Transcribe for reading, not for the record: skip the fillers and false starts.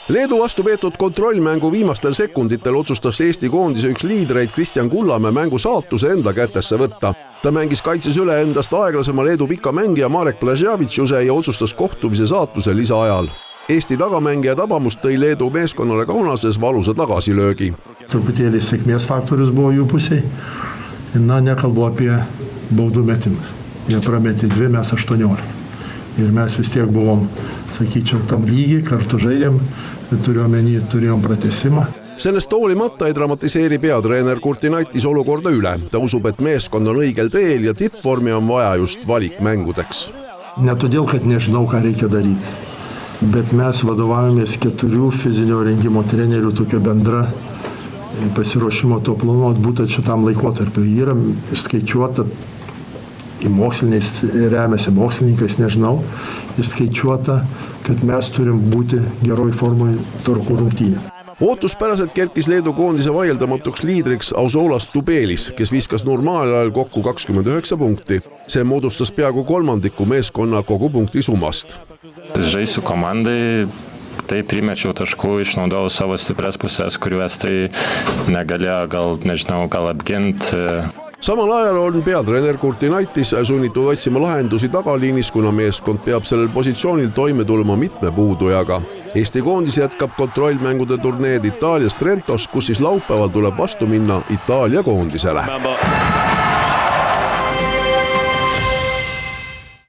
Leedu vastu peetud kontrollmängu viimastel sekunditel otsustas Eesti koondise üks liidreid Kristjan Kullamäe mängu saatuse enda kätesse võtta. Ta mängis kaitses üle endast aeglasema Leedu pika mängija Marek Blaževičiuse ja otsustas kohtumise saatuse lisaajal. Eesti tagamängija tabamus tõi Leedu meeskonnale Kaunases valusa tagasilöögi. Truputėlį sėkmės faktorius buvo jų pusėj. Nekalbu apie baudų metimus. Jie prametė 2, mes 18. Ir mes vis tiek buvom, sakyčiau, tam lygiai, kartu žaidėm, turėjom pratesimą. Sellest hoolimata ei dramatiseeri peatreener Kurtinaitis olukorda üle. Ta usub, et meeskond on õigel teel ja tippvormi on vaja just valikmängudeks. Ne todėl, kad nežinau, ką reikia daryti, bet mes vadovavomės 4 fizinio rengimo trenerių tokia bendra pasiruošimo to planuot būtent šitam laikotarpiu. Yra išskaičiuota į moksliniais remiasi mokslininkais, nežinau, išskaičiuota, kad mes turim būti geroj formoj Turku rungtynė. Ootuspäraselt kerkis Leedu koondise vaieldamatuks liidriks Ausolas Tubelis, kes viskas normaalajal kokku 29 punkti. See moodustas peaaegu kolmandiku meeskonna kogu punkti summast. Žaisiu komandai, tai primečiau taškų, išnaudojau savo stiprias pusės, kuriuos tai negalėjo gal apginti. Samal ajal on peatreener Kurtinaitis sunnitud otsima lahendusi tagaliinis, kuna meeskond peab sellel positsioonil toime tulema mitme puudujaga. Eesti koondis jätkab kontrollmängude turneed Itaalias Trentos, kus siis laupäeval tuleb vastu minna Itaalia koondisele.